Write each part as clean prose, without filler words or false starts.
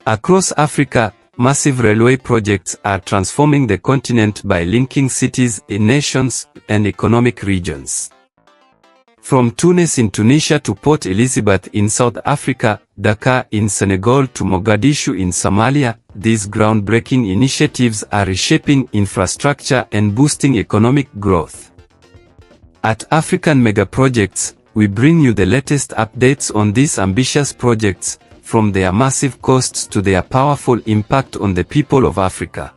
Across Africa, massive railway projects are transforming the continent by linking cities, nations, and economic regions. From Tunis in Tunisia to Port Elizabeth in South Africa, Dakar in Senegal to Mogadishu in Somalia, these groundbreaking initiatives are reshaping infrastructure and boosting economic growth. At African Megaprojects, we bring you the latest updates on these ambitious projects, from their massive costs to their powerful impact on the people of Africa.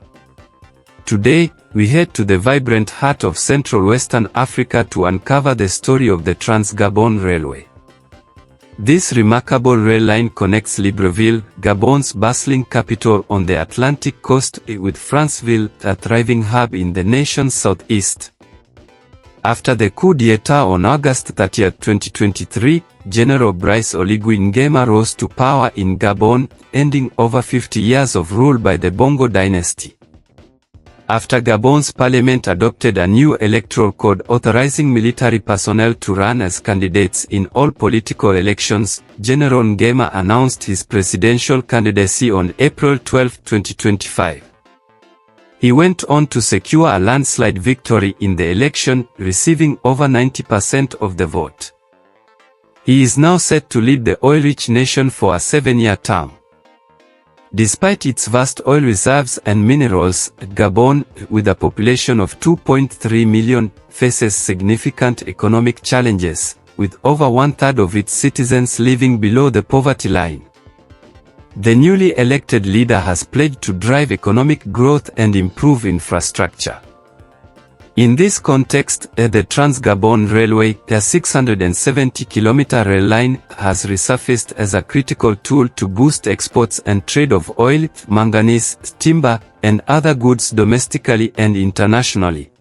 Today, we head to the vibrant heart of Central Western Africa to uncover the story of the Trans-Gabon Railway. This remarkable rail line connects Libreville, Gabon's bustling capital on the Atlantic coast, with Franceville, a thriving hub in the nation's southeast. After the coup d'etat on August 30, 2023, General Brice Oligui Nguema rose to power in Gabon, ending over 50 years of rule by the Bongo dynasty. After Gabon's parliament adopted a new electoral code authorizing military personnel to run as candidates in all political elections, General Nguema announced his presidential candidacy on April 12, 2025. He went on to secure a landslide victory in the election, receiving over 90% of the vote. He is now set to lead the oil-rich nation for a 7-year term. Despite its vast oil reserves and minerals, Gabon, with a population of 2.3 million, faces significant economic challenges, with over 1/3 of its citizens living below the poverty line. The newly elected leader has pledged to drive economic growth and improve infrastructure. In this context, the Trans-Gabon Railway, a 670-kilometer rail line, has resurfaced as a critical tool to boost exports and trade of oil, manganese, timber, and other goods domestically and internationally.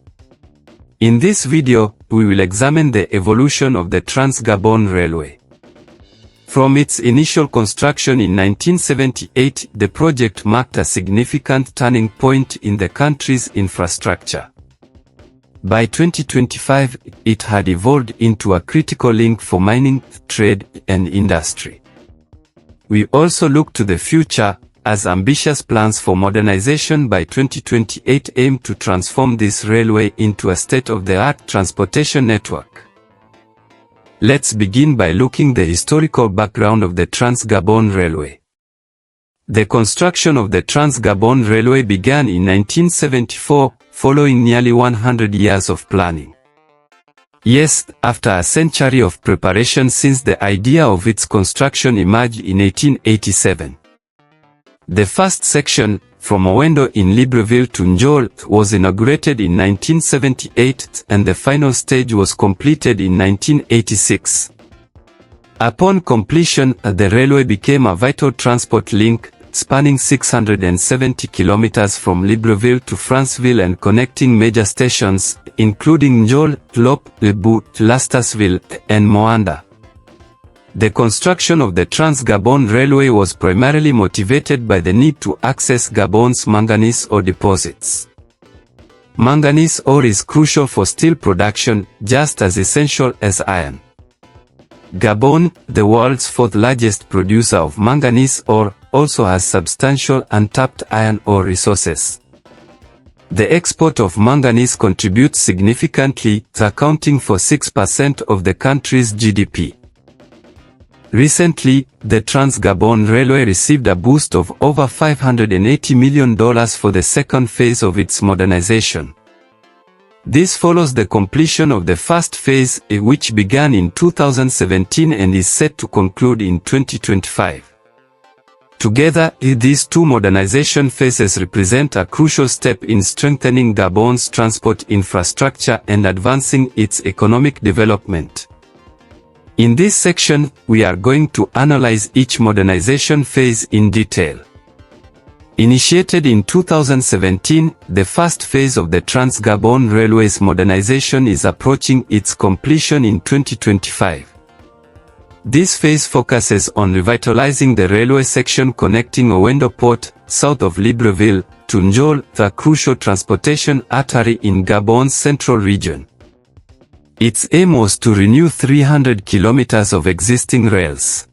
In this video, we will examine the evolution of the Trans-Gabon Railway. From its initial construction in 1978, the project marked a significant turning point in the country's infrastructure. By 2025, it had evolved into a critical link for mining, trade, and industry. We also look to the future, as ambitious plans for modernization by 2028 aim to transform this railway into a state-of-the-art transportation network. Let's begin by looking at the historical background of the Trans-Gabon Railway. The construction of the Trans-Gabon Railway began in 1974, following nearly 100 years of planning. Yes, after a century of preparation since the idea of its construction emerged in 1887. The first section, from Owendo in Libreville to Njol, was inaugurated in 1978, and the final stage was completed in 1986. Upon completion, the railway became a vital transport link, spanning 670 kilometers from Libreville to Franceville and connecting major stations, including Njol, Lop, Lebu, Lastasville, and Moanda. The construction of the Trans-Gabon Railway was primarily motivated by the need to access Gabon's manganese ore deposits. Manganese ore is crucial for steel production, just as essential as iron. Gabon, the world's fourth-largest producer of manganese ore, also has substantial untapped iron ore resources. The export of manganese contributes significantly, accounting for 6% of the country's GDP. Recently, the Trans-Gabon Railway received a boost of over $580 million for the second phase of its modernization. This follows the completion of the first phase, which began in 2017 and is set to conclude in 2025. Together, these two modernization phases represent a crucial step in strengthening Gabon's transport infrastructure and advancing its economic development. In this section, we are going to analyze each modernization phase in detail. Initiated in 2017, the first phase of the Trans-Gabon Railway's modernization is approaching its completion in 2025. This phase focuses on revitalizing the railway section connecting Owendo Port, south of Libreville, to Njol, the crucial transportation artery in Gabon's central region. Its aim was to renew 300 kilometers of existing rails.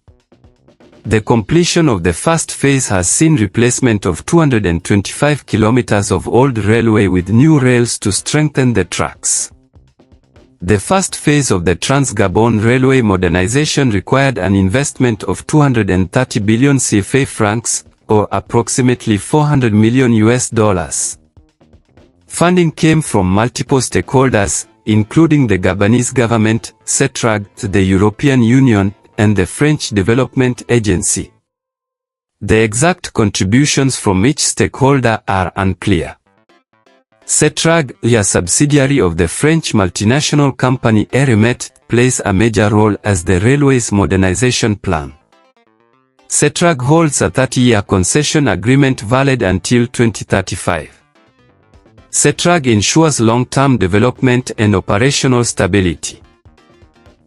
The completion of the first phase has seen replacement of 225 kilometers of old railway with new rails to strengthen the tracks. The first phase of the Trans-Gabon Railway modernization required an investment of 230 billion CFA francs, or approximately $400 million. Funding came from multiple stakeholders, including the Gabonese government, CETRAG, the European Union, and the French Development Agency. The exact contributions from each stakeholder are unclear. CETRAG, a subsidiary of the French multinational company Eramet, plays a major role as the railway's modernization plan. CETRAG holds a 30-year concession agreement valid until 2035. CETRAG ensures long-term development and operational stability.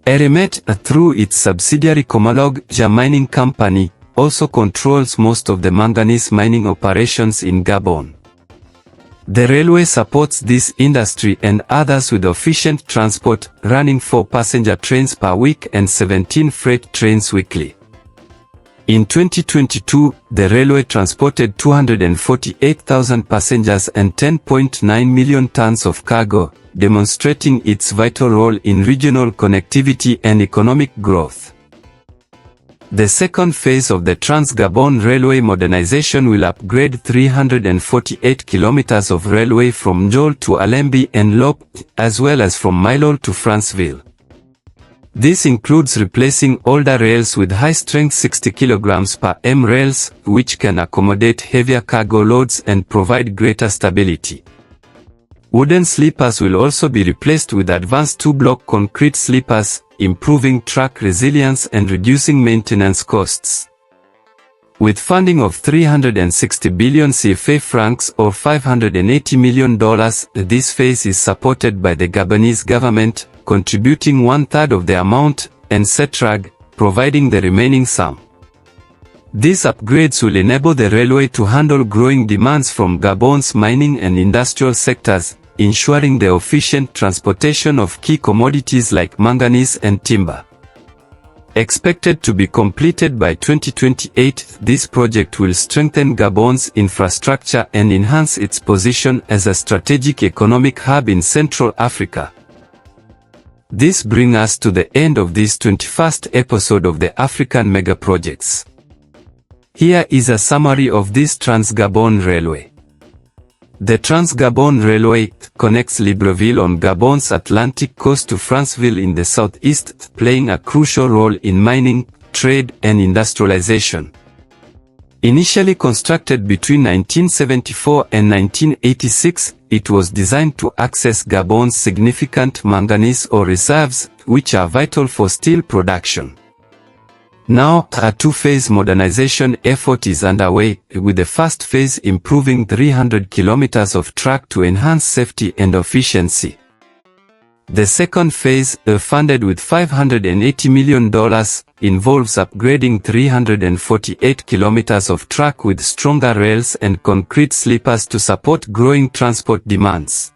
Eramet, through its subsidiary Comolog, a mining company, also controls most of the manganese mining operations in Gabon. The railway supports this industry and others with efficient transport, running 4 passenger trains per week and 17 freight trains weekly. In 2022, the railway transported 248,000 passengers and 10.9 million tons of cargo, demonstrating its vital role in regional connectivity and economic growth. The second phase of the Trans-Gabon Railway modernization will upgrade 348 kilometers of railway from Njol to Alembi and Lop, as well as from Milol to Franceville. This includes replacing older rails with high-strength 60 kg per m rails, which can accommodate heavier cargo loads and provide greater stability. Wooden sleepers will also be replaced with advanced 2-block concrete sleepers, improving track resilience and reducing maintenance costs. With funding of 360 billion CFA francs or $580 million, this phase is supported by the Gabonese government, contributing 1/3 of the amount, and CETRAG, providing the remaining sum. These upgrades will enable the railway to handle growing demands from Gabon's mining and industrial sectors, ensuring the efficient transportation of key commodities like manganese and timber. Expected to be completed by 2028, this project will strengthen Gabon's infrastructure and enhance its position as a strategic economic hub in Central Africa. This brings us to the end of this 21st episode of the African Mega Projects. Here is a summary of this Trans-Gabon Railway. The Trans-Gabon Railway connects Libreville on Gabon's Atlantic coast to Franceville in the southeast, playing a crucial role in mining, trade, and industrialization. Initially constructed between 1974 and 1986, it was designed to access Gabon's significant manganese ore reserves, which are vital for steel production. Now, a 2-phase modernization effort is underway, with the first phase improving 300 kilometers of track to enhance safety and efficiency. The second phase, funded with $580 million, involves upgrading 348 kilometers of track with stronger rails and concrete sleepers to support growing transport demands.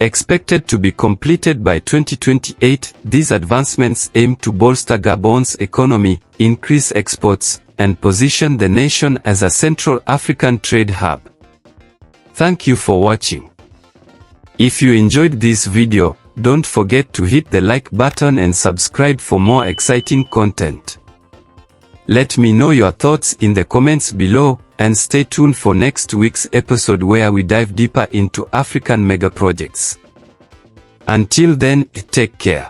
Expected to be completed by 2028, these advancements aim to bolster Gabon's economy, increase exports, and position the nation as a Central African trade hub. Thank you for watching. If you enjoyed this video, don't forget to hit the like button and subscribe for more exciting content. Let me know your thoughts in the comments below, and stay tuned for next week's episode where we dive deeper into African mega projects. Until then, take care.